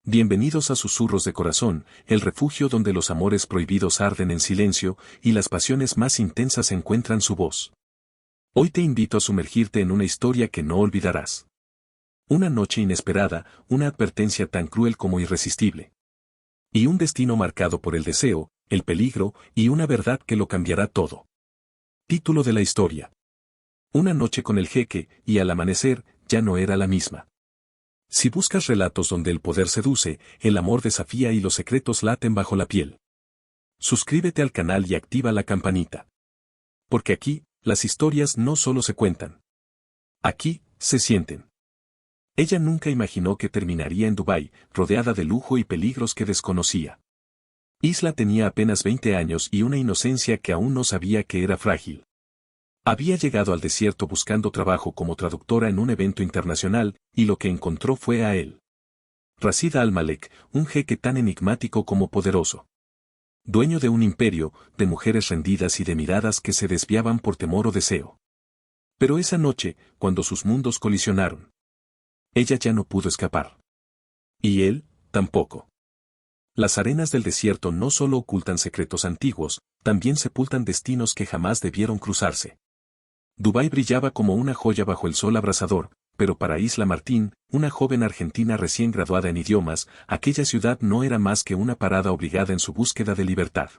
Bienvenidos a Susurros de Corazón, el refugio donde los amores prohibidos arden en silencio y las pasiones más intensas encuentran su voz. Hoy te invito a sumergirte en una historia que no olvidarás. Una noche inesperada, una advertencia tan cruel como irresistible. Y un destino marcado por el deseo, el peligro y una verdad que lo cambiará todo. Título de la historia. Una noche con el jeque, y al amanecer, ya no era la misma. Si buscas relatos donde el poder seduce, el amor desafía y los secretos laten bajo la piel, suscríbete al canal y activa la campanita. Porque aquí, las historias no solo se cuentan. Aquí, se sienten. Ella nunca imaginó que terminaría en Dubái, rodeada de lujo y peligros que desconocía. Isla tenía apenas 20 años y una inocencia que aún no sabía que era frágil. Había llegado al desierto buscando trabajo como traductora en un evento internacional, y lo que encontró fue a él. Rashid Al-Malek, un jeque tan enigmático como poderoso. Dueño de un imperio, de mujeres rendidas y de miradas que se desviaban por temor o deseo. Pero esa noche, cuando sus mundos colisionaron, ella ya no pudo escapar. Y él, tampoco. Las arenas del desierto no solo ocultan secretos antiguos, también sepultan destinos que jamás debieron cruzarse. Dubái brillaba como una joya bajo el sol abrasador, pero para Isla Martín, una joven argentina recién graduada en idiomas, aquella ciudad no era más que una parada obligada en su búsqueda de libertad.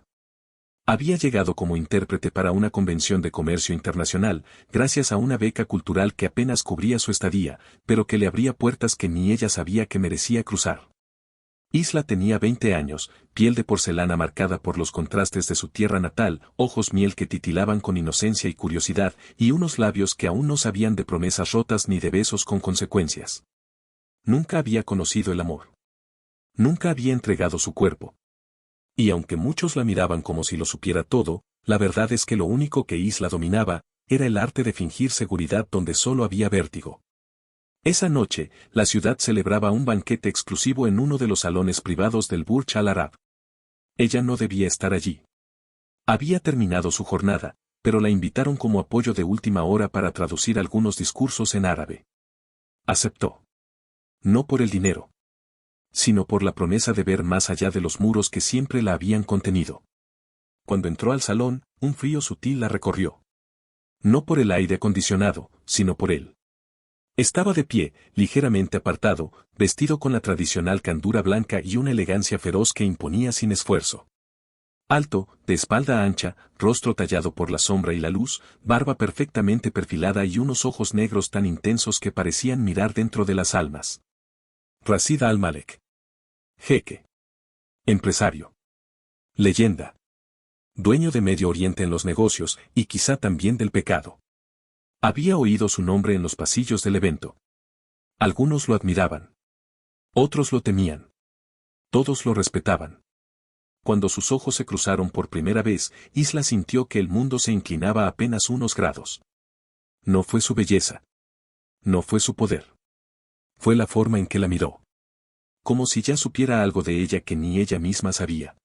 Había llegado como intérprete para una convención de comercio internacional, gracias a una beca cultural que apenas cubría su estadía, pero que le abría puertas que ni ella sabía que merecía cruzar. Isla tenía 20 años, piel de porcelana marcada por los contrastes de su tierra natal, ojos miel que titilaban con inocencia y curiosidad, y unos labios que aún no sabían de promesas rotas ni de besos con consecuencias. Nunca había conocido el amor. Nunca había entregado su cuerpo. Y aunque muchos la miraban como si lo supiera todo, la verdad es que lo único que Isla dominaba, era el arte de fingir seguridad donde solo había vértigo. Esa noche, la ciudad celebraba un banquete exclusivo en uno de los salones privados del Burj Al Arab. Ella no debía estar allí. Había terminado su jornada, pero la invitaron como apoyo de última hora para traducir algunos discursos en árabe. Aceptó. No por el dinero, sino por la promesa de ver más allá de los muros que siempre la habían contenido. Cuando entró al salón, un frío sutil la recorrió. No por el aire acondicionado, sino por él. Estaba de pie, ligeramente apartado, vestido con la tradicional candura blanca y una elegancia feroz que imponía sin esfuerzo. Alto, de espalda ancha, rostro tallado por la sombra y la luz, barba perfectamente perfilada y unos ojos negros tan intensos que parecían mirar dentro de las almas. Rashid Al-Malek. Jeque. Empresario. Leyenda. Dueño de Medio Oriente en los negocios y quizá también del pecado. Había oído su nombre en los pasillos del evento. Algunos lo admiraban. Otros lo temían. Todos lo respetaban. Cuando sus ojos se cruzaron por primera vez, Isla sintió que el mundo se inclinaba apenas unos grados. No fue su belleza. No fue su poder. Fue la forma en que la miró. Como si ya supiera algo de ella que ni ella misma sabía.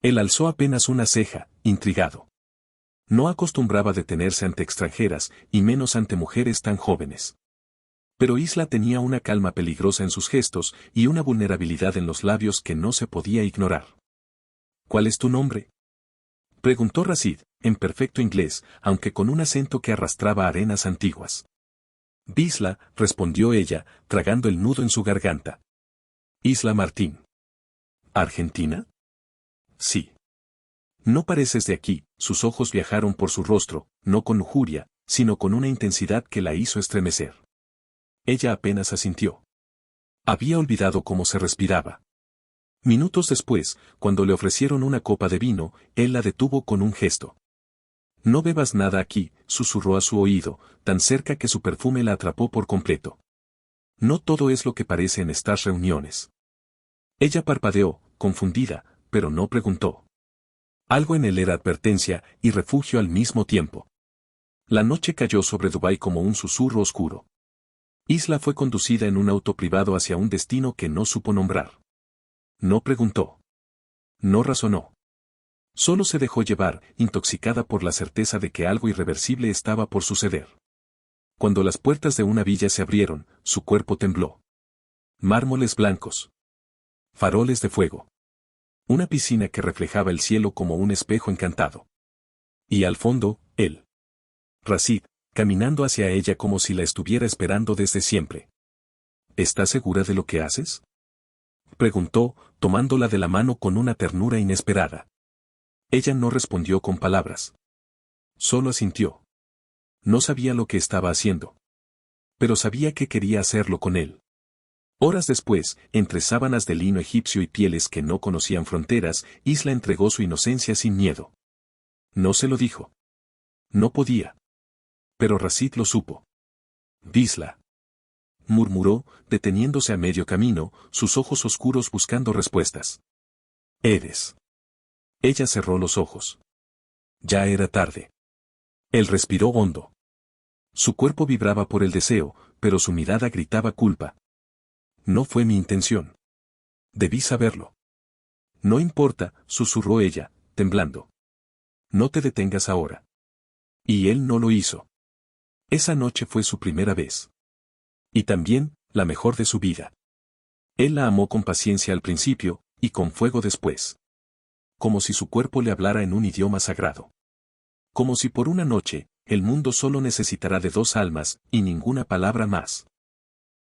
Él alzó apenas una ceja, intrigado. No acostumbraba detenerse ante extranjeras, y menos ante mujeres tan jóvenes. Pero Isla tenía una calma peligrosa en sus gestos, y una vulnerabilidad en los labios que no se podía ignorar. ¿Cuál es tu nombre?, preguntó Rashid, en perfecto inglés, aunque con un acento que arrastraba arenas antiguas. Isla, respondió ella, tragando el nudo en su garganta. Isla Martín. ¿Argentina? Sí. No pareces de aquí. Sus ojos viajaron por su rostro, no con lujuria, sino con una intensidad que la hizo estremecer. Ella apenas asintió. Había olvidado cómo se respiraba. Minutos después, cuando le ofrecieron una copa de vino, él la detuvo con un gesto. No bebas nada aquí, susurró a su oído, tan cerca que su perfume la atrapó por completo. No todo es lo que parece en estas reuniones. Ella parpadeó, confundida, pero no preguntó. Algo en él era advertencia y refugio al mismo tiempo. La noche cayó sobre Dubái como un susurro oscuro. Isla fue conducida en un auto privado hacia un destino que no supo nombrar. No preguntó. No razonó. Solo se dejó llevar, intoxicada por la certeza de que algo irreversible estaba por suceder. Cuando las puertas de una villa se abrieron, su cuerpo tembló. Mármoles blancos. faroles de fuego. Una piscina que reflejaba el cielo como un espejo encantado. Y al fondo, él. Rashid, caminando hacia ella como si la estuviera esperando desde siempre. ¿Estás segura de lo que haces?, preguntó, tomándola de la mano con una ternura inesperada. Ella no respondió con palabras. Solo asintió. No sabía lo que estaba haciendo. Pero sabía que quería hacerlo con él. Horas después, entre sábanas de lino egipcio y pieles que no conocían fronteras, Isla entregó su inocencia sin miedo. No se lo dijo. No podía. Pero Rashid lo supo. Isla, murmuró, deteniéndose a medio camino, sus ojos oscuros buscando respuestas. Eres. Ella cerró los ojos. Ya era tarde. Él respiró hondo. Su cuerpo vibraba por el deseo, pero su mirada gritaba culpa. No fue mi intención. Debí saberlo. No importa, susurró ella, temblando. No te detengas ahora. Y él no lo hizo. Esa noche fue su primera vez. Y también, la mejor de su vida. Él la amó con paciencia al principio, y con fuego después. Como si su cuerpo le hablara en un idioma sagrado. Como si por una noche, el mundo solo necesitará de 2 almas, y ninguna palabra más.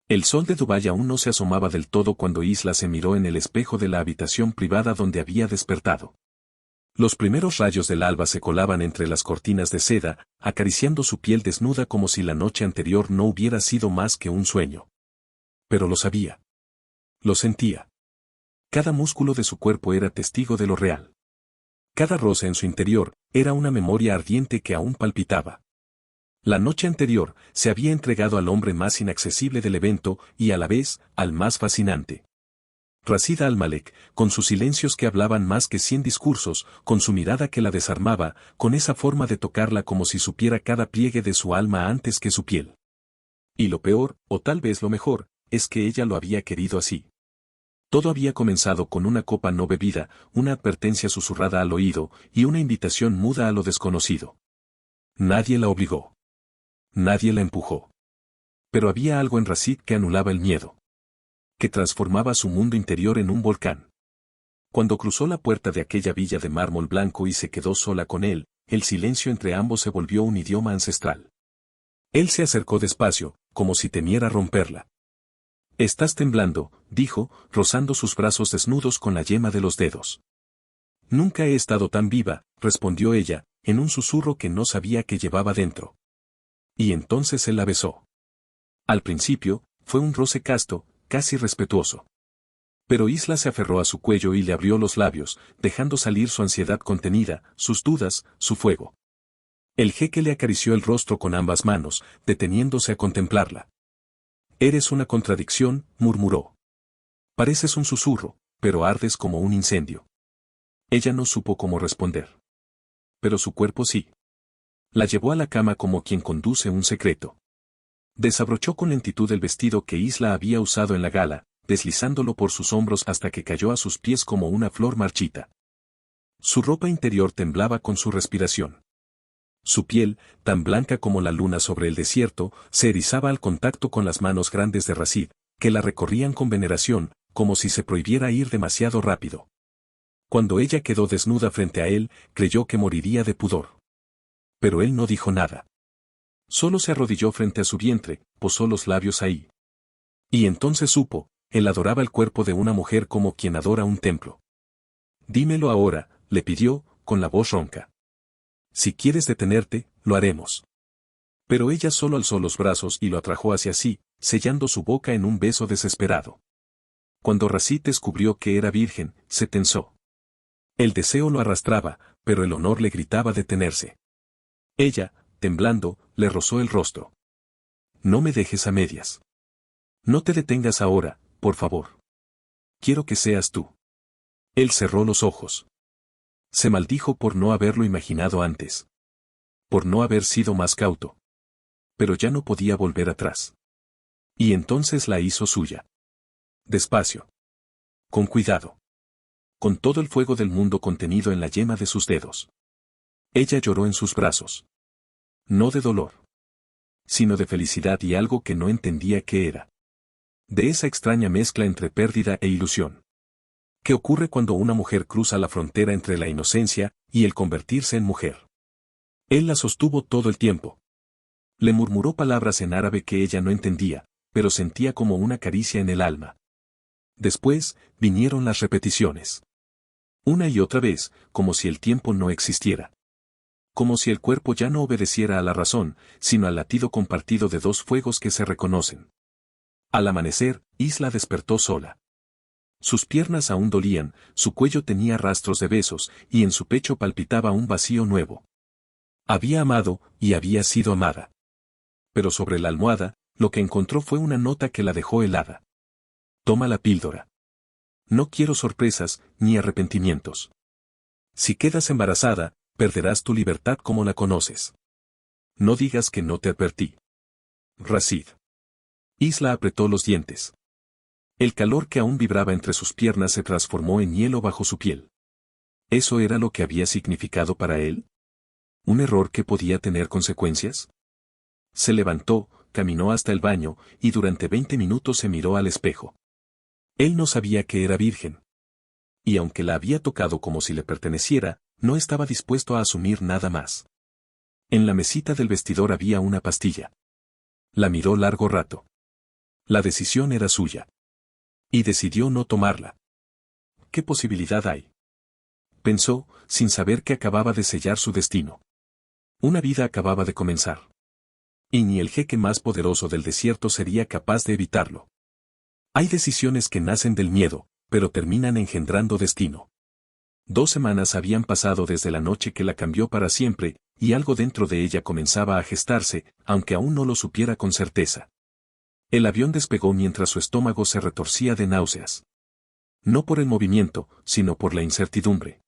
El sol de Dubái aún no se asomaba del todo cuando Isla se miró en el espejo de la habitación privada donde había despertado. Los primeros rayos del alba se colaban entre las cortinas de seda, acariciando su piel desnuda como si la noche anterior no hubiera sido más que un sueño. Pero lo sabía. Lo sentía. Cada músculo de su cuerpo era testigo de lo real. Cada rosa en su interior era una memoria ardiente que aún palpitaba. La noche anterior se había entregado al hombre más inaccesible del evento y a la vez al más fascinante. Rashid al-Malek, con sus silencios que hablaban más que 100 discursos, con su mirada que la desarmaba, con esa forma de tocarla como si supiera cada pliegue de su alma antes que su piel. Y lo peor, o tal vez lo mejor, es que ella lo había querido así. Todo había comenzado con una copa no bebida, una advertencia susurrada al oído, y una invitación muda a lo desconocido. Nadie la obligó. Nadie la empujó. Pero había algo en Rashid que anulaba el miedo. Que transformaba su mundo interior en un volcán. Cuando cruzó la puerta de aquella villa de mármol blanco y se quedó sola con él, el silencio entre ambos se volvió un idioma ancestral. Él se acercó despacio, como si temiera romperla. Estás temblando, dijo, rozando sus brazos desnudos con la yema de los dedos. Nunca he estado tan viva, respondió ella, en un susurro que no sabía que llevaba dentro. Y entonces él la besó. Al principio, fue un roce casto, casi respetuoso. Pero Isla se aferró a su cuello y le abrió los labios, dejando salir su ansiedad contenida, sus dudas, su fuego. El jeque le acarició el rostro con ambas manos, deteniéndose a contemplarla. Eres una contradicción, murmuró. Pareces un susurro, pero ardes como un incendio. Ella no supo cómo responder. Pero su cuerpo sí. La llevó a la cama como quien conduce un secreto. Desabrochó con lentitud el vestido que Isla había usado en la gala, deslizándolo por sus hombros hasta que cayó a sus pies como una flor marchita. Su ropa interior temblaba con su respiración. Su piel, tan blanca como la luna sobre el desierto, se erizaba al contacto con las manos grandes de Rashid, que la recorrían con veneración, como si se prohibiera ir demasiado rápido. Cuando ella quedó desnuda frente a él, creyó que moriría de pudor. Pero él no dijo nada. Solo se arrodilló frente a su vientre, posó los labios ahí. Y entonces supo, él adoraba el cuerpo de una mujer como quien adora un templo. Dímelo ahora, le pidió, con la voz ronca. Si quieres detenerte, lo haremos. Pero ella solo alzó los brazos y lo atrajo hacia sí, sellando su boca en un beso desesperado. Cuando Rashid descubrió que era virgen, se tensó. El deseo lo arrastraba, pero el honor le gritaba detenerse. Ella, temblando, le rozó el rostro. No me dejes a medias. No te detengas ahora, por favor. Quiero que seas tú. Él cerró los ojos. Se maldijo por no haberlo imaginado antes. Por no haber sido más cauto. Pero ya no podía volver atrás. Y entonces la hizo suya. Despacio. Con cuidado. Con todo el fuego del mundo contenido en la yema de sus dedos. Ella lloró en sus brazos. No de dolor. Sino de felicidad y algo que no entendía qué era. De esa extraña mezcla entre pérdida e ilusión. ¿Qué ocurre cuando una mujer cruza la frontera entre la inocencia y el convertirse en mujer? Él la sostuvo todo el tiempo. Le murmuró palabras en árabe que ella no entendía, pero sentía como una caricia en el alma. Después, vinieron las repeticiones. Una y otra vez, como si el tiempo no existiera. Como si el cuerpo ya no obedeciera a la razón, sino al latido compartido de dos fuegos que se reconocen. Al amanecer, Isla despertó sola. Sus piernas aún dolían, su cuello tenía rastros de besos, y en su pecho palpitaba un vacío nuevo. Había amado, y había sido amada. Pero sobre la almohada, lo que encontró fue una nota que la dejó helada. Toma la píldora. No quiero sorpresas, ni arrepentimientos. Si quedas embarazada, perderás tu libertad como la conoces. No digas que no te advertí. Rashid. Isla apretó los dientes. El calor que aún vibraba entre sus piernas se transformó en hielo bajo su piel. ¿Eso era lo que había significado para él? ¿Un error que podía tener consecuencias? Se levantó, caminó hasta el baño, y durante 20 minutos se miró al espejo. Él no sabía que era virgen. Y aunque la había tocado como si le perteneciera, no estaba dispuesto a asumir nada más. En la mesita del vestidor había una pastilla. La miró largo rato. La decisión era suya. Y decidió no tomarla. ¿Qué posibilidad hay? Pensó, sin saber que acababa de sellar su destino. Una vida acababa de comenzar. Y ni el jeque más poderoso del desierto sería capaz de evitarlo. Hay decisiones que nacen del miedo, pero terminan engendrando destino. 2 semanas habían pasado desde la noche que la cambió para siempre, y algo dentro de ella comenzaba a gestarse, aunque aún no lo supiera con certeza. El avión despegó mientras su estómago se retorcía de náuseas. No por el movimiento, sino por la incertidumbre.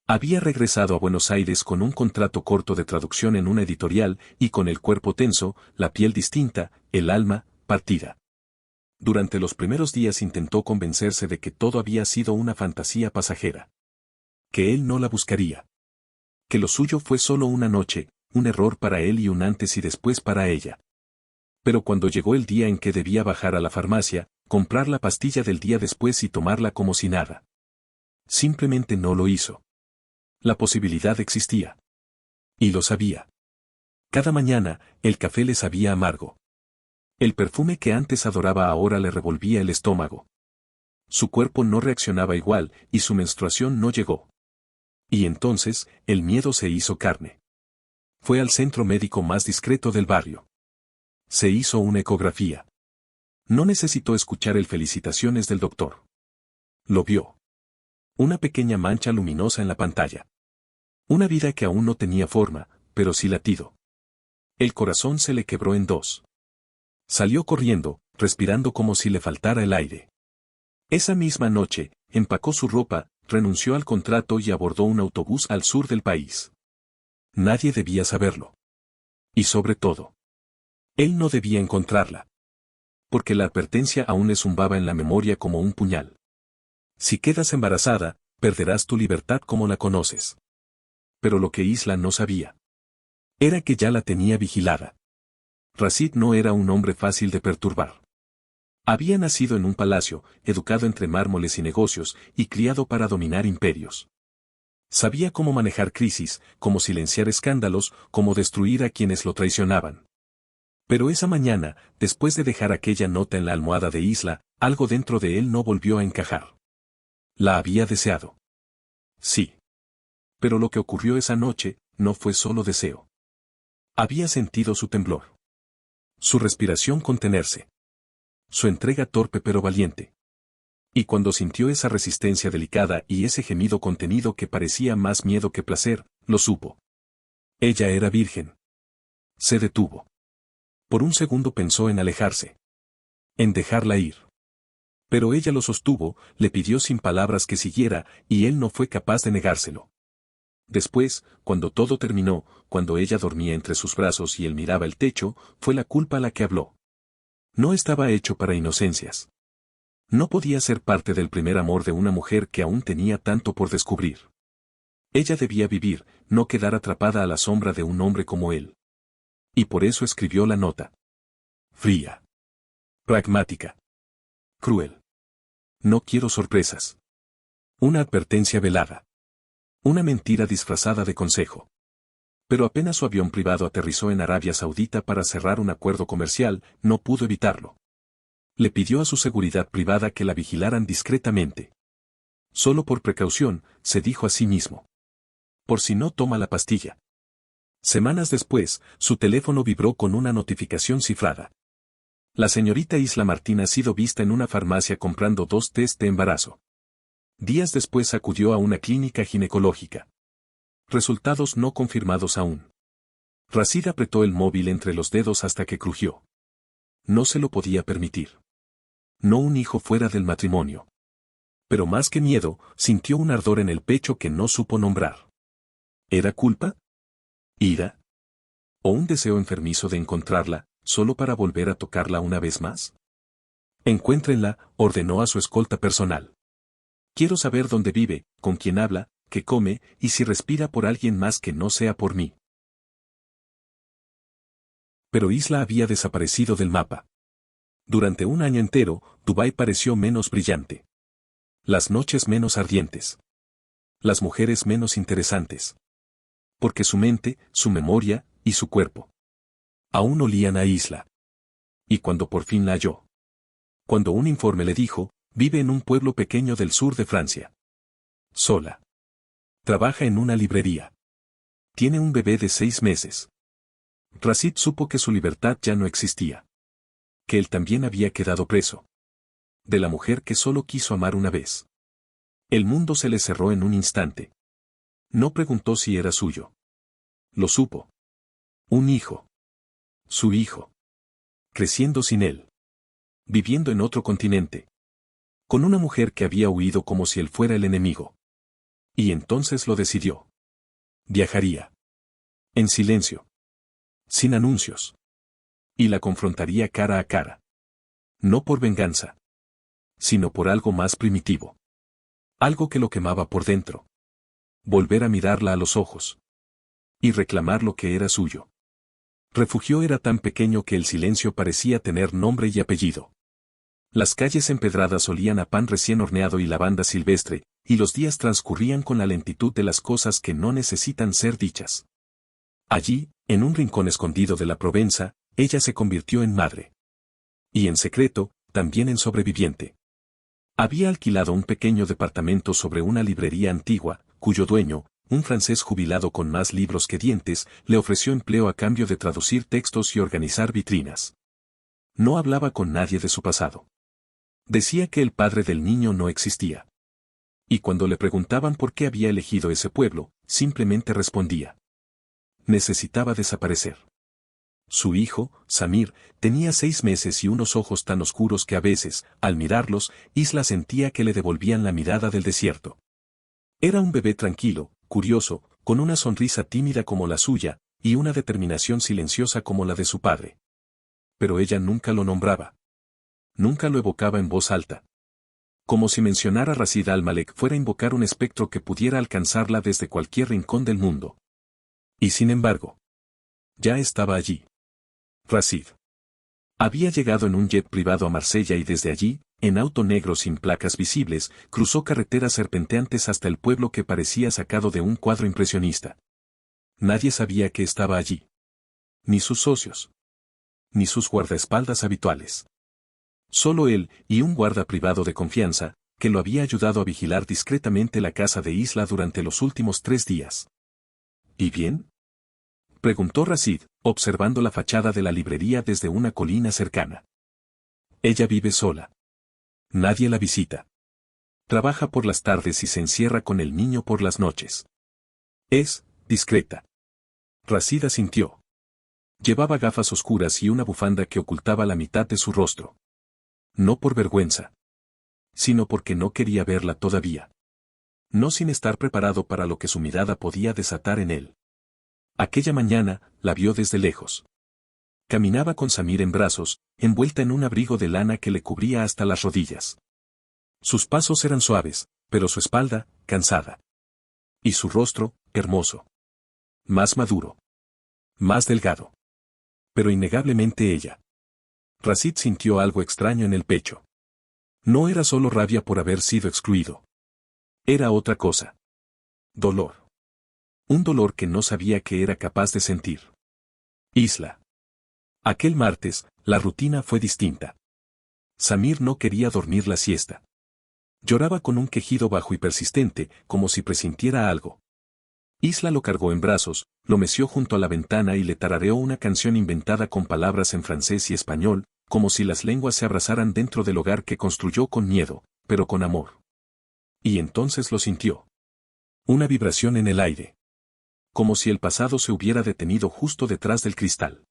Había regresado a Buenos Aires con un contrato corto de traducción en una editorial y con el cuerpo tenso, la piel distinta, el alma, partida. Durante los primeros días intentó convencerse de que todo había sido una fantasía pasajera. Que él no la buscaría. Que lo suyo fue solo una noche, un error para él y un antes y después para ella. Pero cuando llegó el día en que debía bajar a la farmacia, comprar la pastilla del día después y tomarla como si nada. Simplemente no lo hizo. La posibilidad existía. Y lo sabía. Cada mañana, el café le sabía amargo. El perfume que antes adoraba ahora le revolvía el estómago. Su cuerpo no reaccionaba igual, y su menstruación no llegó. Y entonces, el miedo se hizo carne. Fue al centro médico más discreto del barrio. Se hizo una ecografía. No necesitó escuchar el felicitaciones del doctor. Lo vio. Una pequeña mancha luminosa en la pantalla. Una vida que aún no tenía forma, pero sí latido. El corazón se le quebró en dos. Salió corriendo, respirando como si le faltara el aire. Esa misma noche, empacó su ropa, renunció al contrato y abordó un autobús al sur del país. Nadie debía saberlo. Y sobre todo, él no debía encontrarla. Porque la advertencia aún le zumbaba en la memoria como un puñal. Si quedas embarazada, perderás tu libertad como la conoces. Pero lo que Isla no sabía era que ya la tenía vigilada. Rashid no era un hombre fácil de perturbar. Había nacido en un palacio, educado entre mármoles y negocios, y criado para dominar imperios. Sabía cómo manejar crisis, cómo silenciar escándalos, cómo destruir a quienes lo traicionaban. Pero esa mañana, después de dejar aquella nota en la almohada de Isla, algo dentro de él no volvió a encajar. La había deseado. Sí. Pero lo que ocurrió esa noche, no fue solo deseo. Había sentido su temblor. Su respiración contenerse. Su entrega torpe pero valiente. Y cuando sintió esa resistencia delicada y ese gemido contenido que parecía más miedo que placer, lo supo. Ella era virgen. Se detuvo. Por un segundo pensó en alejarse. En dejarla ir. Pero ella lo sostuvo, le pidió sin palabras que siguiera, y él no fue capaz de negárselo. Después, cuando todo terminó, cuando ella dormía entre sus brazos y él miraba el techo, fue la culpa la que habló. No estaba hecho para inocencias. No podía ser parte del primer amor de una mujer que aún tenía tanto por descubrir. Ella debía vivir, no quedar atrapada a la sombra de un hombre como él. Y por eso escribió la nota. Fría. Pragmática. Cruel. No quiero sorpresas. Una advertencia velada. Una mentira disfrazada de consejo. Pero apenas su avión privado aterrizó en Arabia Saudita para cerrar un acuerdo comercial, no pudo evitarlo. Le pidió a su seguridad privada que la vigilaran discretamente. Solo por precaución, se dijo a sí mismo. Por si no toma la pastilla. Semanas después, su teléfono vibró con una notificación cifrada. La señorita Isla Martín ha sido vista en una farmacia comprando 2 test de embarazo. Días después acudió a una clínica ginecológica. Resultados no confirmados aún. Rashid apretó el móvil entre los dedos hasta que crujió. No se lo podía permitir. No un hijo fuera del matrimonio. Pero más que miedo, sintió un ardor en el pecho que no supo nombrar. ¿Era culpa? ¿Ira? ¿O un deseo enfermizo de encontrarla, solo para volver a tocarla una vez más? Encuéntrenla, ordenó a su escolta personal. Quiero saber dónde vive, con quién habla, qué come, y si respira por alguien más que no sea por mí. Pero Isla había desaparecido del mapa. Durante un año entero, Dubái pareció menos brillante. Las noches menos ardientes. Las mujeres menos interesantes. Porque su mente, su memoria, y su cuerpo aún olían a Isla. Y cuando por fin la halló. Cuando un informe le dijo, vive en un pueblo pequeño del sur de Francia. Sola. Trabaja en una librería. Tiene un bebé de 6 meses. Rashid supo que su libertad ya no existía. Que él también había quedado preso. De la mujer que solo quiso amar una vez. El mundo se le cerró en un instante. No preguntó si era suyo. Lo supo. Un hijo. Su hijo. Creciendo sin él. Viviendo en otro continente. Con una mujer que había huido como si él fuera el enemigo. Y entonces lo decidió. Viajaría. En silencio. Sin anuncios. Y la confrontaría cara a cara. No por venganza. Sino por algo más primitivo. Algo que lo quemaba por dentro. Volver a mirarla a los ojos. Y reclamar lo que era suyo. Refugio era tan pequeño que el silencio parecía tener nombre y apellido. Las calles empedradas olían a pan recién horneado y lavanda silvestre, y los días transcurrían con la lentitud de las cosas que no necesitan ser dichas. Allí, en un rincón escondido de la Provenza, ella se convirtió en madre. Y en secreto, también en sobreviviente. Había alquilado un pequeño departamento sobre una librería antigua, cuyo dueño, un francés jubilado con más libros que dientes, le ofreció empleo a cambio de traducir textos y organizar vitrinas. No hablaba con nadie de su pasado. Decía que el padre del niño no existía. Y cuando le preguntaban por qué había elegido ese pueblo, simplemente respondía. Necesitaba desaparecer. Su hijo, Samir, tenía 6 meses y unos ojos tan oscuros que a veces, al mirarlos, Isla sentía que le devolvían la mirada del desierto. Era un bebé tranquilo, curioso, con una sonrisa tímida como la suya, y una determinación silenciosa como la de su padre. Pero ella nunca lo nombraba. Nunca lo evocaba en voz alta. Como si mencionar a Rashid al-Malek fuera invocar un espectro que pudiera alcanzarla desde cualquier rincón del mundo. Y sin embargo, ya estaba allí. Rashid. Había llegado en un jet privado a Marsella y desde allí, en auto negro sin placas visibles, cruzó carreteras serpenteantes hasta el pueblo que parecía sacado de un cuadro impresionista. Nadie sabía que estaba allí. Ni sus socios. Ni sus guardaespaldas habituales. Solo él y un guarda privado de confianza, que lo había ayudado a vigilar discretamente la casa de Isla durante los últimos 3 días. ¿Y bien? Preguntó Rashid, observando la fachada de la librería desde una colina cercana. Ella vive sola. Nadie la visita. Trabaja por las tardes y se encierra con el niño por las noches. Es discreta. Rashid asintió. Llevaba gafas oscuras y una bufanda que ocultaba la mitad de su rostro. No por vergüenza. Sino porque no quería verla todavía. No sin estar preparado para lo que su mirada podía desatar en él. Aquella mañana, la vio desde lejos. Caminaba con Samir en brazos, envuelta en un abrigo de lana que le cubría hasta las rodillas. Sus pasos eran suaves, pero su espalda, cansada. Y su rostro, hermoso. Más maduro. Más delgado. Pero innegablemente ella. Rashid sintió algo extraño en el pecho. No era solo rabia por haber sido excluido. Era otra cosa. Dolor. Un dolor que no sabía que era capaz de sentir. Isla. Aquel martes, la rutina fue distinta. Samir no quería dormir la siesta. Lloraba con un quejido bajo y persistente, como si presintiera algo. Isla lo cargó en brazos, lo meció junto a la ventana y le tarareó una canción inventada con palabras en francés y español, como si las lenguas se abrazaran dentro del hogar que construyó con miedo, pero con amor. Y entonces lo sintió. Una vibración en el aire. Como si el pasado se hubiera detenido justo detrás del cristal.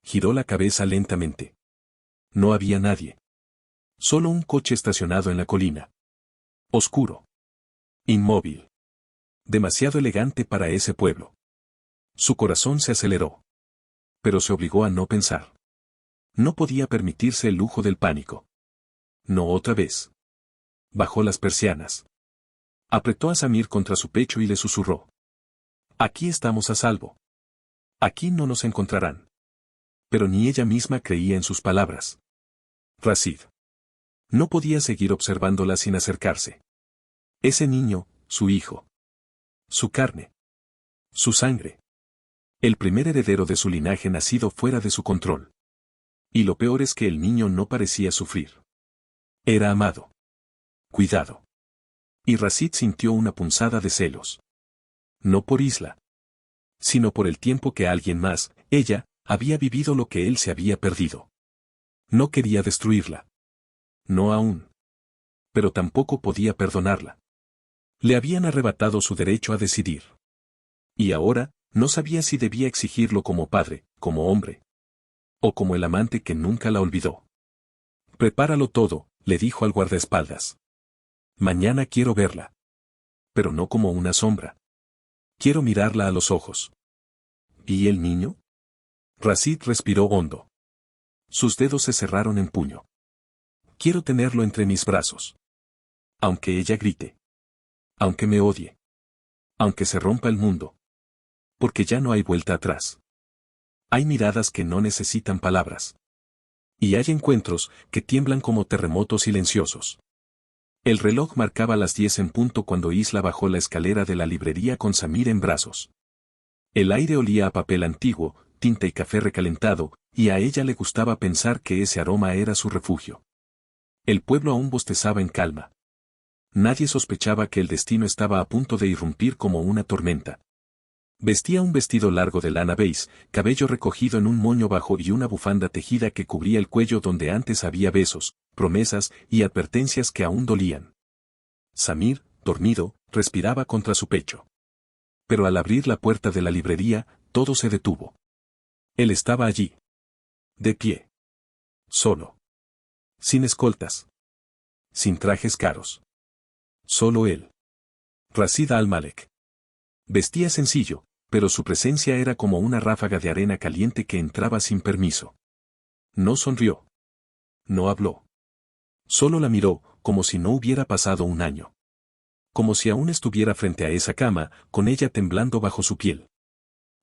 Giró la cabeza lentamente. No había nadie. Solo un coche estacionado en la colina. Oscuro. Inmóvil. Demasiado elegante para ese pueblo. Su corazón se aceleró. Pero se obligó a no pensar. No podía permitirse el lujo del pánico. No otra vez. Bajó las persianas. Apretó a Samir contra su pecho y le susurró. Aquí estamos a salvo. Aquí no nos encontrarán. Pero ni ella misma creía en sus palabras. Rashid. No podía seguir observándola sin acercarse. Ese niño, su hijo. Su carne. Su sangre. El primer heredero de su linaje nacido fuera de su control. Y lo peor es que el niño no parecía sufrir. Era amado. Cuidado. Y Rashid sintió una punzada de celos. No por Isla. Sino por el tiempo que alguien más, ella, había vivido lo que él se había perdido. No quería destruirla. No aún. Pero tampoco podía perdonarla. Le habían arrebatado su derecho a decidir. Y ahora, no sabía si debía exigirlo como padre, como hombre. O como el amante que nunca la olvidó. Prepáralo todo, le dijo al guardaespaldas. Mañana quiero verla. Pero no como una sombra. Quiero mirarla a los ojos. ¿Y el niño? Rashid respiró hondo. Sus dedos se cerraron en puño. Quiero tenerlo entre mis brazos. Aunque ella grite. Aunque me odie. Aunque se rompa el mundo. Porque ya no hay vuelta atrás. Hay miradas que no necesitan palabras. Y hay encuentros que tiemblan como terremotos silenciosos. El reloj marcaba las 10 en punto cuando Isla bajó la escalera de la librería con Samir en brazos. El aire olía a papel antiguo, tinta y café recalentado, y a ella le gustaba pensar que ese aroma era su refugio. El pueblo aún bostezaba en calma. Nadie sospechaba que el destino estaba a punto de irrumpir como una tormenta. Vestía un vestido largo de lana beige, cabello recogido en un moño bajo y una bufanda tejida que cubría el cuello donde antes había besos, promesas y advertencias que aún dolían. Samir, dormido, respiraba contra su pecho. Pero al abrir la puerta de la librería, todo se detuvo. Él estaba allí. De pie. Solo. Sin escoltas. Sin trajes caros. Solo él. Rashid al-Malek. Vestía sencillo, pero su presencia era como una ráfaga de arena caliente que entraba sin permiso. No sonrió. No habló. Solo la miró, como si no hubiera pasado un año. Como si aún estuviera frente a esa cama, con ella temblando bajo su piel.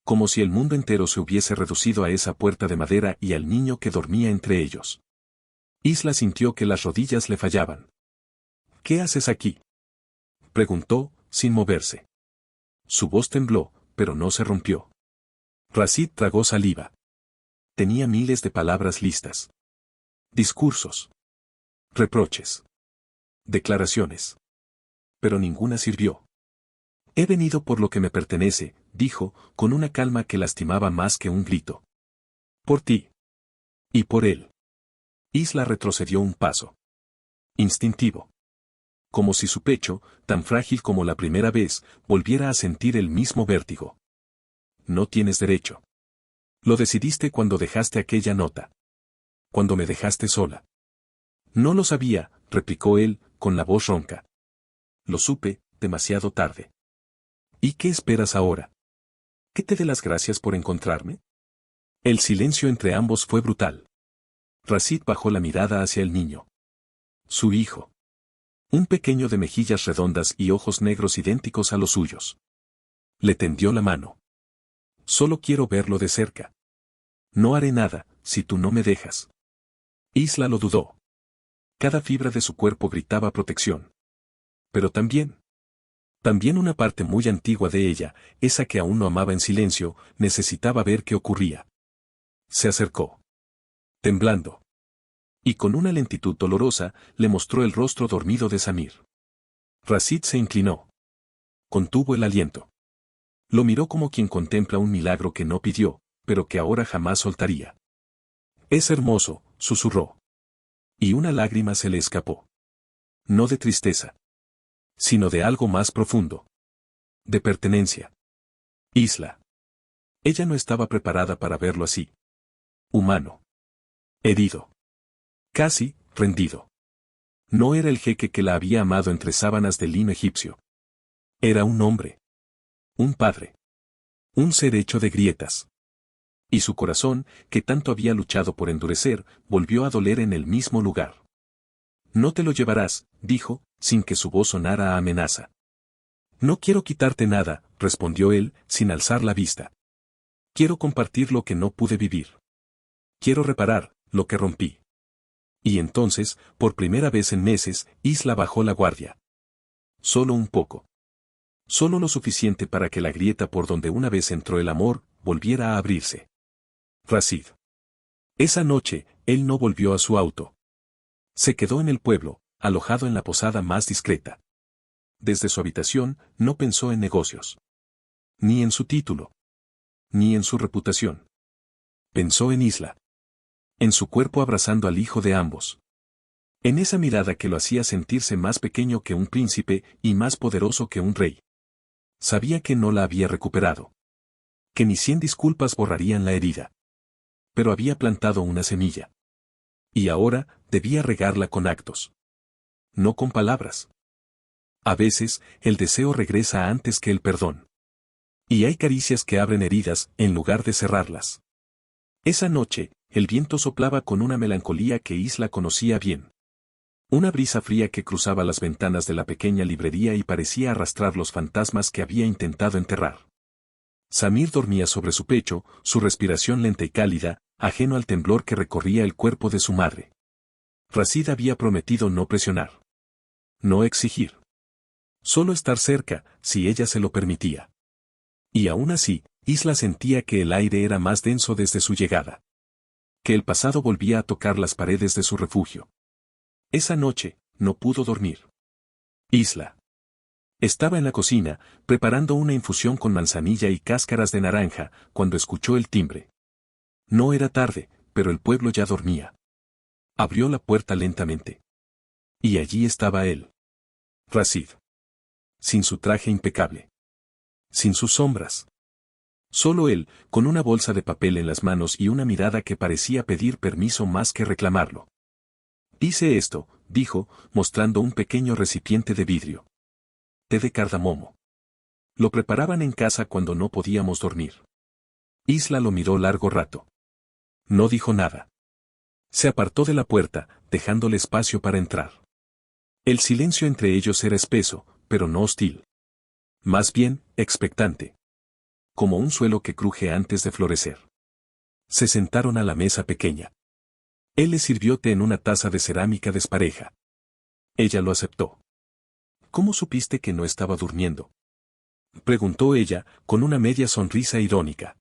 Como si el mundo entero se hubiese reducido a esa puerta de madera y al niño que dormía entre ellos. Isla sintió que las rodillas le fallaban. ¿Qué haces aquí?, preguntó, sin moverse. Su voz tembló, pero no se rompió. Rashid tragó saliva. Tenía miles de palabras listas. Discursos. Reproches. Declaraciones. Pero ninguna sirvió. He venido por lo que me pertenece, dijo, con una calma que lastimaba más que un grito. Por ti. Y por él. Isla retrocedió un paso. Instintivo. Como si su pecho, tan frágil como la primera vez, volviera a sentir el mismo vértigo. No tienes derecho. Lo decidiste cuando dejaste aquella nota. Cuando me dejaste sola. No lo sabía, replicó él, con la voz ronca. Lo supe, demasiado tarde. ¿Y qué esperas ahora? ¿Que te dé las gracias por encontrarme? El silencio entre ambos fue brutal. Rashid bajó la mirada hacia el niño. Su hijo. Un pequeño de mejillas redondas y ojos negros idénticos a los suyos. Le tendió la mano. Solo quiero verlo de cerca. No haré nada, si tú no me dejas. Isla lo dudó. Cada fibra de su cuerpo gritaba protección. Pero también, También una parte muy antigua de ella, esa que aún no amaba en silencio, necesitaba ver qué ocurría. Se acercó. Temblando. Y con una lentitud dolorosa, le mostró el rostro dormido de Samir. Rashid se inclinó. Contuvo el aliento. Lo miró como quien contempla un milagro que no pidió, pero que ahora jamás soltaría. Es hermoso, susurró. Y una lágrima se le escapó. No de tristeza, sino de algo más profundo. De pertenencia. Isla. Ella no estaba preparada para verlo así. Humano. Herido. Casi, rendido. No era el jeque que la había amado entre sábanas de lino egipcio. Era un hombre. Un padre. Un ser hecho de grietas. Y su corazón, que tanto había luchado por endurecer, volvió a doler en el mismo lugar. No te lo llevarás, dijo, sin que su voz sonara a amenaza. No quiero quitarte nada, respondió él, sin alzar la vista. Quiero compartir lo que no pude vivir. Quiero reparar lo que rompí. Y entonces, por primera vez en meses, Isla bajó la guardia. Solo un poco. Solo lo suficiente para que la grieta por donde una vez entró el amor, volviera a abrirse. Rashid. Esa noche, él no volvió a su auto. Se quedó en el pueblo, alojado en la posada más discreta. Desde su habitación, no pensó en negocios. Ni en su título. Ni en su reputación. Pensó en Isla. En su cuerpo abrazando al hijo de ambos. En esa mirada que lo hacía sentirse más pequeño que un príncipe y más poderoso que un rey. Sabía que no la había recuperado. Que ni 100 disculpas borrarían la herida. Pero había plantado una semilla. Y ahora, debía regarla con actos. No con palabras. A veces, el deseo regresa antes que el perdón. Y hay caricias que abren heridas, en lugar de cerrarlas. Esa noche, el viento soplaba con una melancolía que Isla conocía bien. Una brisa fría que cruzaba las ventanas de la pequeña librería y parecía arrastrar los fantasmas que había intentado enterrar. Samir dormía sobre su pecho, su respiración lenta y cálida, ajeno al temblor que recorría el cuerpo de su madre. Rashid había prometido no presionar. No exigir. Solo estar cerca, si ella se lo permitía. Y aún así, Isla sentía que el aire era más denso desde su llegada. Que el pasado volvía a tocar las paredes de su refugio. Esa noche, no pudo dormir. Isla. Estaba en la cocina, preparando una infusión con manzanilla y cáscaras de naranja, cuando escuchó el timbre. No era tarde, pero el pueblo ya dormía. Abrió la puerta lentamente. Y allí estaba él. Rashid. Sin su traje impecable. Sin sus sombras. Solo él, con una bolsa de papel en las manos y una mirada que parecía pedir permiso más que reclamarlo. Hice esto, dijo, mostrando un pequeño recipiente de vidrio. Té de cardamomo. Lo preparaban en casa cuando no podíamos dormir. Isla lo miró largo rato. No dijo nada. Se apartó de la puerta, dejándole espacio para entrar. El silencio entre ellos era espeso, pero no hostil. Más bien, expectante. Como un suelo que cruje antes de florecer. Se sentaron a la mesa pequeña. Él le sirvió té en una taza de cerámica despareja. Ella lo aceptó. ¿Cómo supiste que no estaba durmiendo? Preguntó ella, con una media sonrisa irónica.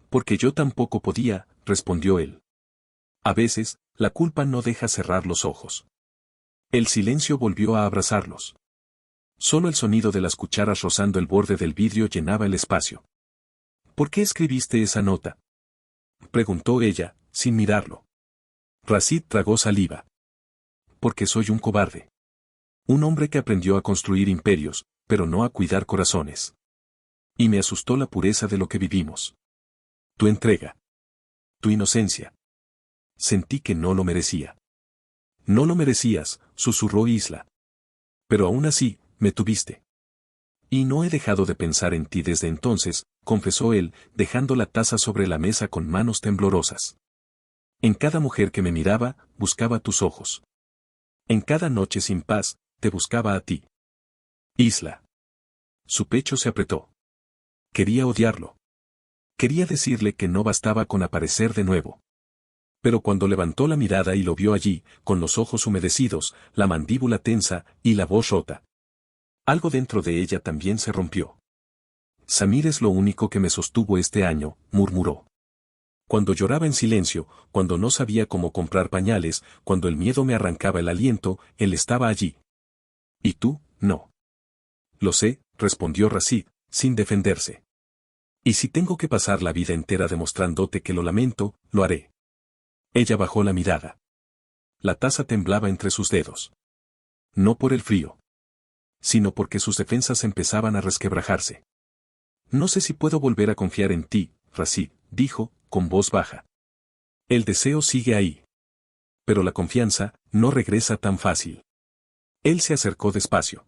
Porque yo tampoco podía, respondió él. A veces, la culpa no deja cerrar los ojos. El silencio volvió a abrazarlos. Solo el sonido de las cucharas rozando el borde del vidrio llenaba el espacio. ¿Por qué escribiste esa nota? Preguntó ella, sin mirarlo. Rashid tragó saliva. Porque soy un cobarde. Un hombre que aprendió a construir imperios, pero no a cuidar corazones. Y me asustó la pureza de lo que vivimos. Tu entrega. Tu inocencia. Sentí que no lo merecía. No lo merecías, susurró Isla. Pero aún así, me tuviste. Y no he dejado de pensar en ti desde entonces, confesó él, dejando la taza sobre la mesa con manos temblorosas. En cada mujer que me miraba, buscaba tus ojos. En cada noche sin paz, te buscaba a ti. Isla. Su pecho se apretó. Quería odiarlo. Quería decirle que no bastaba con aparecer de nuevo. Pero cuando levantó la mirada y lo vio allí, con los ojos humedecidos, la mandíbula tensa y la voz rota. Algo dentro de ella también se rompió. Samir es lo único que me sostuvo este año, murmuró. Cuando lloraba en silencio, cuando no sabía cómo comprar pañales, cuando el miedo me arrancaba el aliento, él estaba allí. ¿Y tú, no? Lo sé, respondió Rashid, sin defenderse. Y si tengo que pasar la vida entera demostrándote que lo lamento, lo haré. Ella bajó la mirada. La taza temblaba entre sus dedos. No por el frío, sino porque sus defensas empezaban a resquebrajarse. No sé si puedo volver a confiar en ti, Rashid, dijo, con voz baja. El deseo sigue ahí. Pero la confianza no regresa tan fácil. Él se acercó despacio.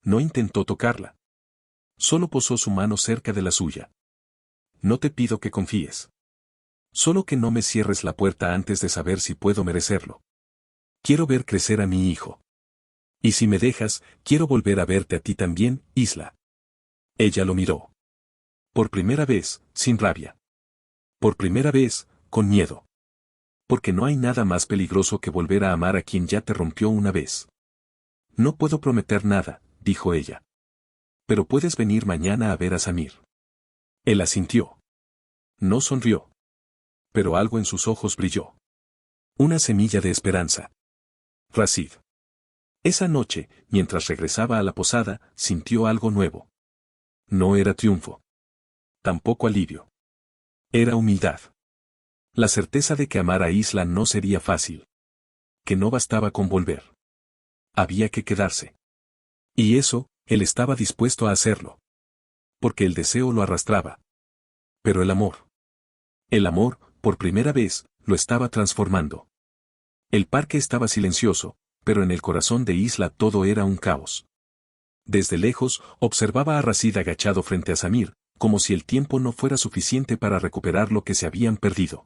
No intentó tocarla. Solo posó su mano cerca de la suya. No te pido que confíes. Solo que no me cierres la puerta antes de saber si puedo merecerlo. Quiero ver crecer a mi hijo. Y si me dejas, quiero volver a verte a ti también, Isla. Ella lo miró. Por primera vez, sin rabia. Por primera vez, con miedo. Porque no hay nada más peligroso que volver a amar a quien ya te rompió una vez. No puedo prometer nada, dijo ella. Pero puedes venir mañana a ver a Samir. Él asintió. No sonrió. Pero algo en sus ojos brilló. Una semilla de esperanza. Rashid. Esa noche, mientras regresaba a la posada, sintió algo nuevo. No era triunfo. Tampoco alivio. Era humildad. La certeza de que amar a Isla no sería fácil. Que no bastaba con volver. Había que quedarse. Y eso, él estaba dispuesto a hacerlo. Porque el deseo lo arrastraba. Pero el amor. El amor, por primera vez, lo estaba transformando. El parque estaba silencioso, pero en el corazón de Isla todo era un caos. Desde lejos, observaba a Rashid agachado frente a Samir, como si el tiempo no fuera suficiente para recuperar lo que se habían perdido.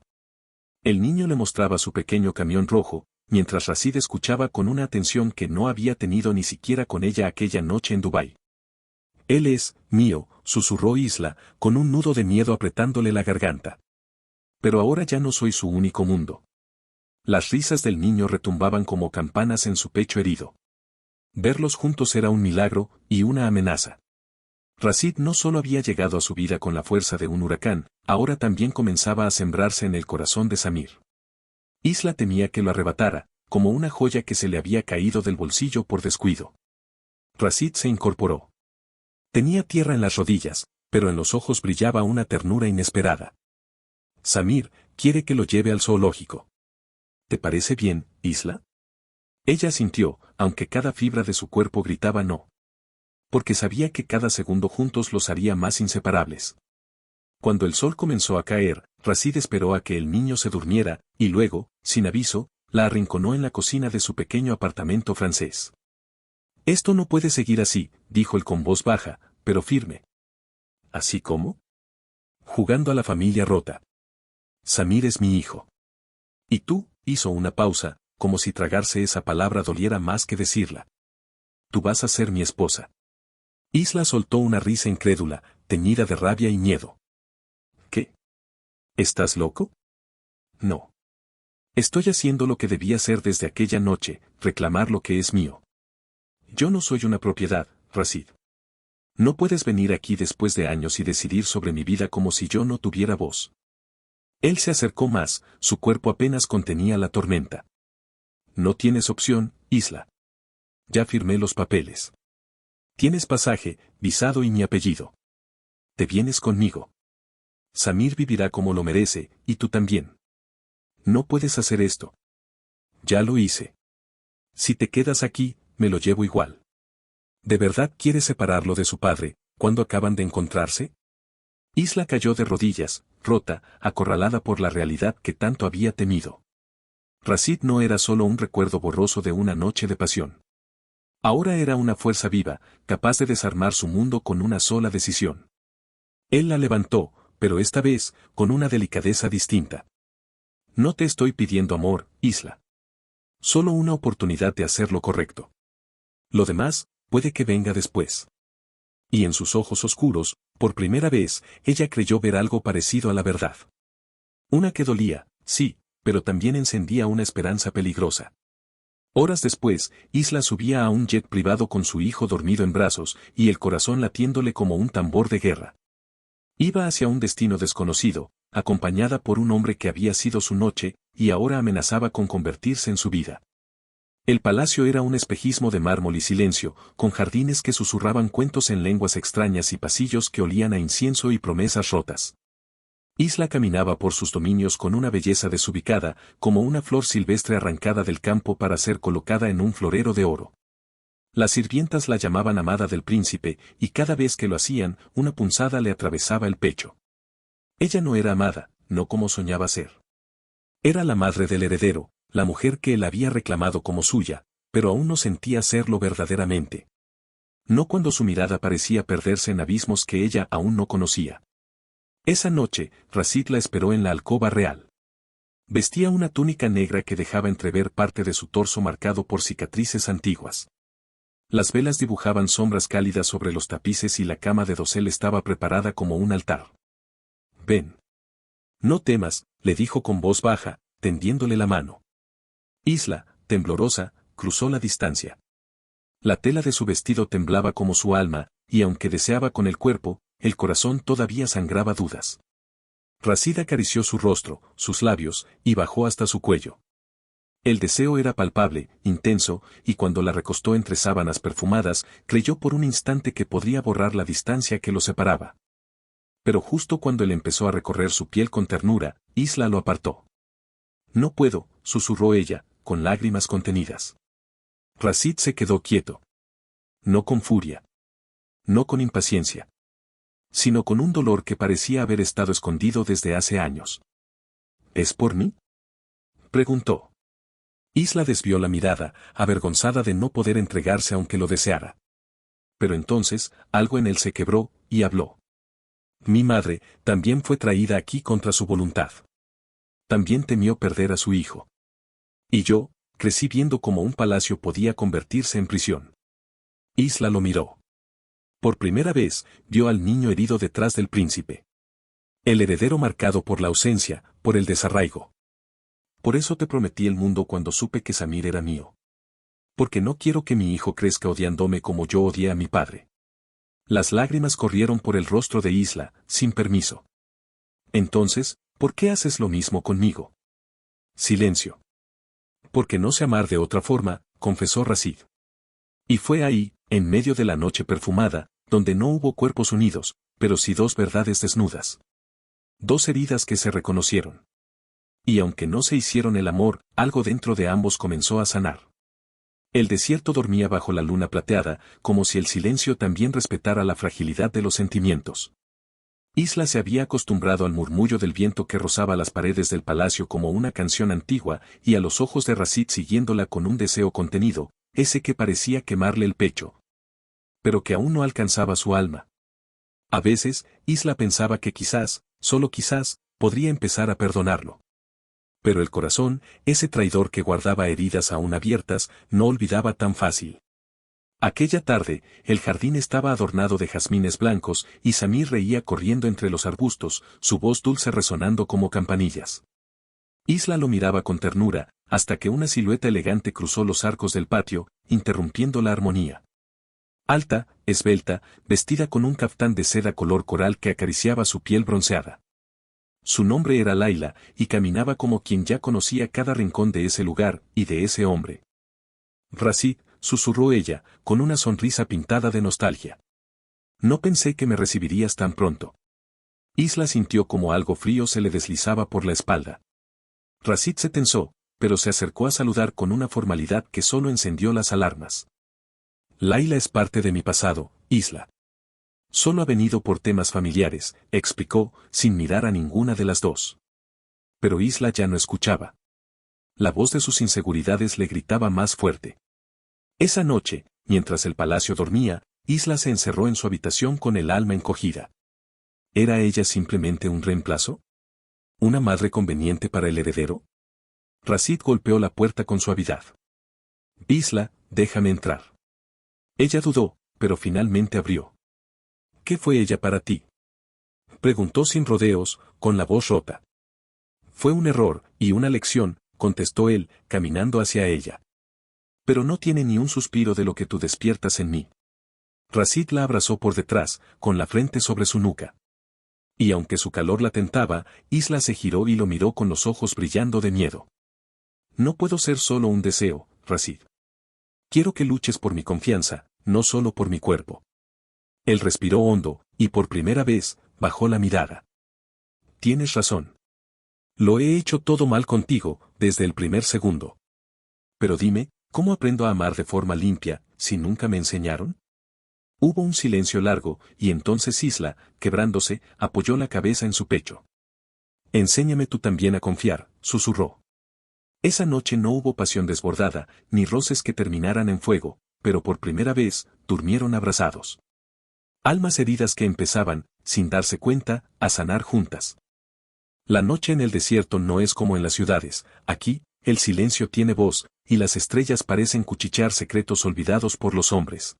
El niño le mostraba su pequeño camión rojo, mientras Rashid escuchaba con una atención que no había tenido ni siquiera con ella aquella noche en Dubái. Él es, mío, susurró Isla, con un nudo de miedo apretándole la garganta. Pero ahora ya no soy su único mundo. Las risas del niño retumbaban como campanas en su pecho herido. Verlos juntos era un milagro y una amenaza. Rashid no solo había llegado a su vida con la fuerza de un huracán, ahora también comenzaba a sembrarse en el corazón de Samir. Isla temía que lo arrebatara, como una joya que se le había caído del bolsillo por descuido. Rashid se incorporó. Tenía tierra en las rodillas, pero en los ojos brillaba una ternura inesperada. Samir quiere que lo lleve al zoológico. ¿Te parece bien, Isla? Ella sintió, aunque cada fibra de su cuerpo gritaba no. Porque sabía que cada segundo juntos los haría más inseparables. Cuando el sol comenzó a caer, Rashid esperó a que el niño se durmiera, y luego, sin aviso, la arrinconó en la cocina de su pequeño apartamento francés. Esto no puede seguir así, dijo él con voz baja, pero firme. ¿Así cómo? Jugando a la familia rota. Samir es mi hijo. ¿Y tú? Hizo una pausa, como si tragarse esa palabra doliera más que decirla. Tú vas a ser mi esposa. Isla soltó una risa incrédula, teñida de rabia y miedo. ¿Qué? ¿Estás loco? No. Estoy haciendo lo que debía hacer desde aquella noche, reclamar lo que es mío. Yo no soy una propiedad, Rashid. No puedes venir aquí después de años y decidir sobre mi vida como si yo no tuviera voz. Él se acercó más, su cuerpo apenas contenía la tormenta. No tienes opción, Isla. Ya firmé los papeles. Tienes pasaje, visado y mi apellido. Te vienes conmigo. Samir vivirá como lo merece, y tú también. No puedes hacer esto. Ya lo hice. Si te quedas aquí, me lo llevo igual. ¿De verdad quieres separarlo de su padre, cuando acaban de encontrarse? Isla cayó de rodillas, rota, acorralada por la realidad que tanto había temido. Rashid no era solo un recuerdo borroso de una noche de pasión. Ahora era una fuerza viva, capaz de desarmar su mundo con una sola decisión. Él la levantó, pero esta vez, con una delicadeza distinta. No te estoy pidiendo amor, Isla. Solo una oportunidad de hacer lo correcto. Lo demás, puede que venga después. Y en sus ojos oscuros, por primera vez, ella creyó ver algo parecido a la verdad. Una que dolía, sí, pero también encendía una esperanza peligrosa. Horas después, Isla subía a un jet privado con su hijo dormido en brazos y el corazón latiéndole como un tambor de guerra. Iba hacia un destino desconocido, acompañada por un hombre que había sido su noche y ahora amenazaba con convertirse en su vida. El palacio era un espejismo de mármol y silencio, con jardines que susurraban cuentos en lenguas extrañas y pasillos que olían a incienso y promesas rotas. Isla caminaba por sus dominios con una belleza desubicada, como una flor silvestre arrancada del campo para ser colocada en un florero de oro. Las sirvientas la llamaban amada del príncipe, y cada vez que lo hacían, una punzada le atravesaba el pecho. Ella no era amada, no como soñaba ser. Era la madre del heredero, la mujer que él había reclamado como suya, pero aún no sentía serlo verdaderamente. No cuando su mirada parecía perderse en abismos que ella aún no conocía. Esa noche, Rashid la esperó en la alcoba real. Vestía una túnica negra que dejaba entrever parte de su torso marcado por cicatrices antiguas. Las velas dibujaban sombras cálidas sobre los tapices y la cama de dosel estaba preparada como un altar. «Ven. No temas», le dijo con voz baja, tendiéndole la mano. Isla, temblorosa, cruzó la distancia. La tela de su vestido temblaba como su alma, y aunque deseaba con el cuerpo, el corazón todavía sangraba dudas. Rashid acarició su rostro, sus labios, y bajó hasta su cuello. El deseo era palpable, intenso, y cuando la recostó entre sábanas perfumadas, creyó por un instante que podría borrar la distancia que lo separaba. Pero justo cuando él empezó a recorrer su piel con ternura, Isla lo apartó. «No puedo», susurró ella, con lágrimas contenidas. Rashid se quedó quieto. No con furia. No con impaciencia. Sino con un dolor que parecía haber estado escondido desde hace años. «¿Es por mí?», preguntó. Isla desvió la mirada, avergonzada de no poder entregarse aunque lo deseara. Pero entonces, algo en él se quebró, y habló. «Mi madre también fue traída aquí contra su voluntad. También temió perder a su hijo. Y yo, crecí viendo cómo un palacio podía convertirse en prisión». Isla lo miró. Por primera vez, vio al niño herido detrás del príncipe. El heredero marcado por la ausencia, por el desarraigo. «Por eso te prometí el mundo cuando supe que Samir era mío. Porque no quiero que mi hijo crezca odiándome como yo odié a mi padre». Las lágrimas corrieron por el rostro de Isla, sin permiso. «Entonces, ¿por qué haces lo mismo conmigo?». Silencio. «Porque no sé amar de otra forma», confesó Rashid. Y fue ahí, en medio de la noche perfumada, donde no hubo cuerpos unidos, pero sí dos verdades desnudas. Dos heridas que se reconocieron. Y aunque no se hicieron el amor, algo dentro de ambos comenzó a sanar. El desierto dormía bajo la luna plateada, como si el silencio también respetara la fragilidad de los sentimientos. Isla se había acostumbrado al murmullo del viento que rozaba las paredes del palacio como una canción antigua, y a los ojos de Rashid siguiéndola con un deseo contenido, ese que parecía quemarle el pecho. Pero que aún no alcanzaba su alma. A veces, Isla pensaba que quizás, solo quizás, podría empezar a perdonarlo. Pero el corazón, ese traidor que guardaba heridas aún abiertas, no olvidaba tan fácil. Aquella tarde, el jardín estaba adornado de jazmines blancos y Samir reía corriendo entre los arbustos, su voz dulce resonando como campanillas. Isla lo miraba con ternura, hasta que una silueta elegante cruzó los arcos del patio, interrumpiendo la armonía. Alta, esbelta, vestida con un caftán de seda color coral que acariciaba su piel bronceada. Su nombre era Laila, y caminaba como quien ya conocía cada rincón de ese lugar, y de ese hombre. «Rashid», susurró ella, con una sonrisa pintada de nostalgia. «No pensé que me recibirías tan pronto». Isla sintió como algo frío se le deslizaba por la espalda. Rashid se tensó, pero se acercó a saludar con una formalidad que solo encendió las alarmas. «Laila es parte de mi pasado, Isla. Solo ha venido por temas familiares», explicó, sin mirar a ninguna de las dos. Pero Isla ya no escuchaba. La voz de sus inseguridades le gritaba más fuerte. Esa noche, mientras el palacio dormía, Isla se encerró en su habitación con el alma encogida. ¿Era ella simplemente un reemplazo? ¿Una madre conveniente para el heredero? Rashid golpeó la puerta con suavidad. «Isla, déjame entrar». Ella dudó, pero finalmente abrió. «¿Qué fue ella para ti?», preguntó sin rodeos, con la voz rota. «Fue un error, y una lección», contestó él, caminando hacia ella. pero no tiene ni un suspiro de lo que tú despiertas en mí. Rashid la abrazó por detrás, con la frente sobre su nuca. Y aunque su calor la tentaba, Isla se giró y lo miró con los ojos brillando de miedo. No puedo ser solo un deseo, Rashid. Quiero que luches por mi confianza, no solo por mi cuerpo. Él respiró hondo, y por primera vez, bajó la mirada. Tienes razón. Lo he hecho todo mal contigo, desde el primer segundo. Pero dime, ¿cómo aprendo a amar de forma limpia, si nunca me enseñaron? Hubo un silencio largo, y entonces Isla, quebrándose, apoyó la cabeza en su pecho. Enséñame tú también a confiar, susurró. Esa noche no hubo pasión desbordada, ni roces que terminaran en fuego, pero por primera vez, durmieron abrazados. Almas heridas que empezaban, sin darse cuenta, a sanar juntas. La noche en el desierto no es como en las ciudades, aquí, el silencio tiene voz, y las estrellas parecen cuchichear secretos olvidados por los hombres.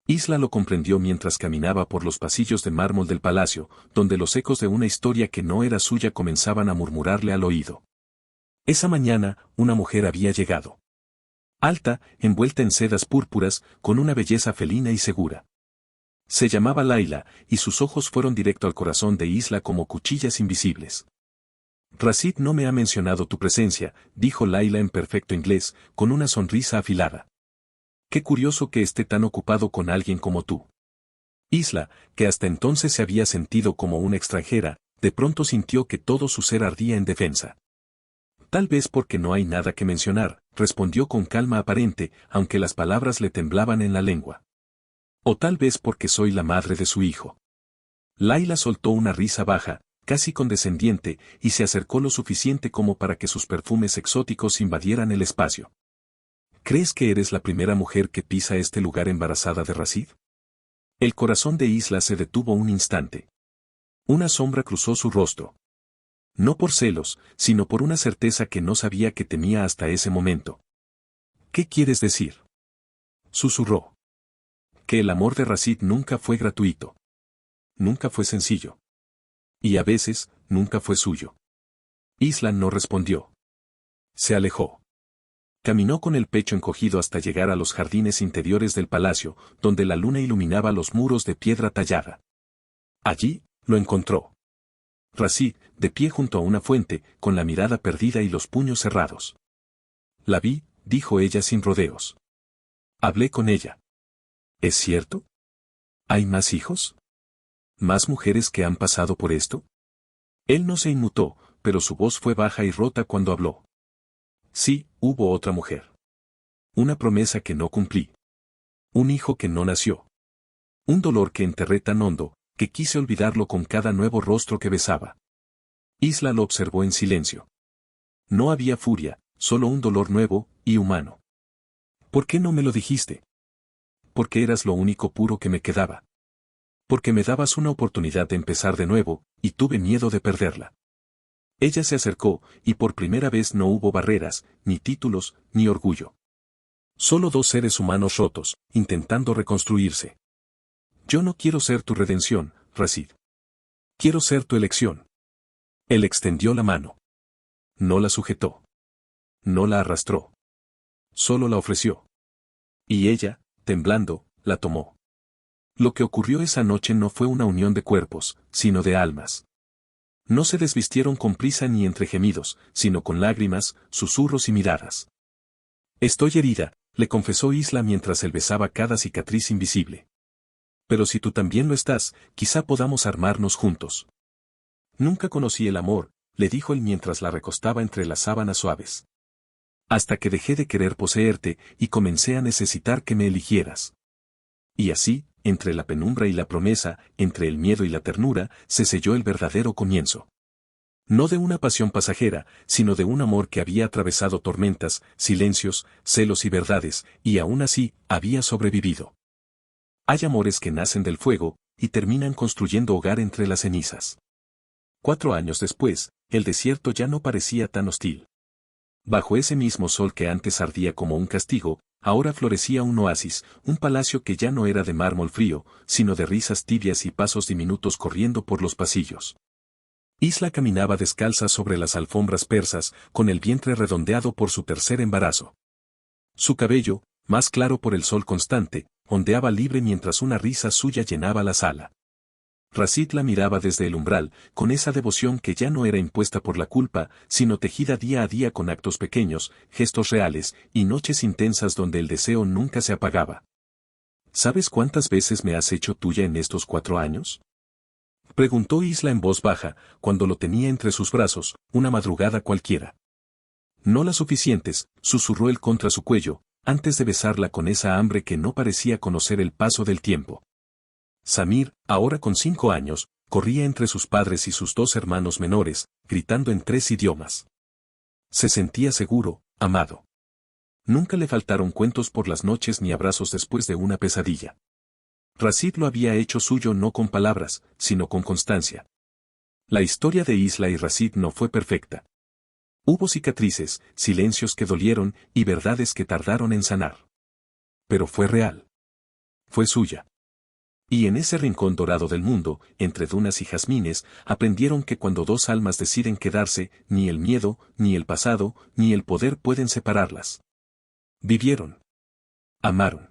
Isla lo comprendió mientras caminaba por los pasillos de mármol del palacio, donde los ecos de una historia que no era suya comenzaban a murmurarle al oído. Esa mañana, una mujer había llegado. Alta, envuelta en sedas púrpuras, con una belleza felina y segura. Se llamaba Laila, y sus ojos fueron directo al corazón de Isla como cuchillas invisibles. Rashid no me ha mencionado tu presencia, dijo Laila en perfecto inglés, con una sonrisa afilada. Qué curioso que esté tan ocupado con alguien como tú. Isla, que hasta entonces se había sentido como una extranjera, de pronto sintió que todo su ser ardía en defensa. Tal vez porque no hay nada que mencionar, respondió con calma aparente, aunque las palabras le temblaban en la lengua. O tal vez porque soy la madre de su hijo. Laila soltó una risa baja, casi condescendiente, y se acercó lo suficiente como para que sus perfumes exóticos invadieran el espacio. ¿Crees que eres la primera mujer que pisa este lugar embarazada de Rashid? El corazón de Isla se detuvo un instante. Una sombra cruzó su rostro. No por celos, sino por una certeza que no sabía que temía hasta ese momento. ¿Qué quieres decir? Susurró. Que el amor de Rashid nunca fue gratuito. Nunca fue sencillo. Y a veces, nunca fue suyo. Isla no respondió. Se alejó. Caminó con el pecho encogido hasta llegar a los jardines interiores del palacio, donde la luna iluminaba los muros de piedra tallada. Allí, lo encontró. Rashid, de pie junto a una fuente, con la mirada perdida y los puños cerrados. La vi, dijo ella sin rodeos. Hablé con ella. ¿Es cierto? ¿Hay más hijos? ¿Más mujeres que han pasado por esto? Él no se inmutó, pero su voz fue baja y rota cuando habló. Sí, hubo otra mujer. Una promesa que no cumplí. Un hijo que no nació. Un dolor que enterré tan hondo, que quise olvidarlo con cada nuevo rostro que besaba. Isla lo observó en silencio. No había furia, solo un dolor nuevo y humano. ¿Por qué no me lo dijiste? Porque eras lo único puro que me quedaba. Porque me dabas una oportunidad de empezar de nuevo, y tuve miedo de perderla. Ella se acercó, y por primera vez no hubo barreras, ni títulos, ni orgullo. Solo dos seres humanos rotos, intentando reconstruirse. Yo no quiero ser tu redención, Rashid. Quiero ser tu elección. Él extendió la mano. No la sujetó. No la arrastró. Solo la ofreció. Y ella, temblando, la tomó. Lo que ocurrió esa noche no fue una unión de cuerpos, sino de almas. No se desvistieron con prisa ni entre gemidos, sino con lágrimas, susurros y miradas. Estoy herida, le confesó Isla mientras él besaba cada cicatriz invisible. Pero si tú también lo estás, quizá podamos armarnos juntos. Nunca conocí el amor, le dijo él mientras la recostaba entre las sábanas suaves. Hasta que dejé de querer poseerte y comencé a necesitar que me eligieras. Y así, entre la penumbra y la promesa, entre el miedo y la ternura, se selló el verdadero comienzo. No de una pasión pasajera, sino de un amor que había atravesado tormentas, silencios, celos y verdades, y aún así, había sobrevivido. Hay amores que nacen del fuego, y terminan construyendo hogar entre las cenizas. 4 años después, el desierto ya no parecía tan hostil. Bajo ese mismo sol que antes ardía como un castigo, ahora florecía un oasis, un palacio que ya no era de mármol frío, sino de risas tibias y pasos diminutos corriendo por los pasillos. Isla caminaba descalza sobre las alfombras persas, con el vientre redondeado por su tercer embarazo. Su cabello, más claro por el sol constante, ondeaba libre mientras una risa suya llenaba la sala. Rashid la miraba desde el umbral, con esa devoción que ya no era impuesta por la culpa, sino tejida día a día con actos pequeños, gestos reales, y noches intensas donde el deseo nunca se apagaba. ¿Sabes cuántas veces me has hecho tuya en estos 4 años? Preguntó Isla en voz baja, cuando lo tenía entre sus brazos, una madrugada cualquiera. No las suficientes, susurró él contra su cuello, antes de besarla con esa hambre que no parecía conocer el paso del tiempo. Samir, ahora con 5 años, corría entre sus padres y sus 2 hermanos menores, gritando en 3 idiomas. Se sentía seguro, amado. Nunca le faltaron cuentos por las noches ni abrazos después de una pesadilla. Rashid lo había hecho suyo no con palabras, sino con constancia. La historia de Isla y Rashid no fue perfecta. Hubo cicatrices, silencios que dolieron y verdades que tardaron en sanar. Pero fue real. Fue suya. Y en ese rincón dorado del mundo, entre dunas y jazmines, aprendieron que cuando 2 almas deciden quedarse, ni el miedo, ni el pasado, ni el poder pueden separarlas. Vivieron. Amaron.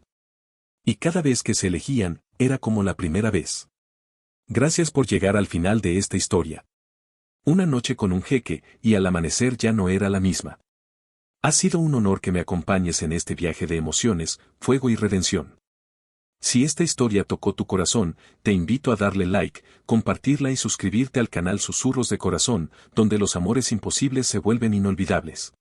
Y cada vez que se elegían, era como la primera vez. Gracias por llegar al final de esta historia. Una noche con un jeque, y al amanecer ya no era la misma. Ha sido un honor que me acompañes en este viaje de emociones, fuego y redención. Si esta historia tocó tu corazón, te invito a darle like, compartirla y suscribirte al canal Susurros de Corazón, donde los amores imposibles se vuelven inolvidables.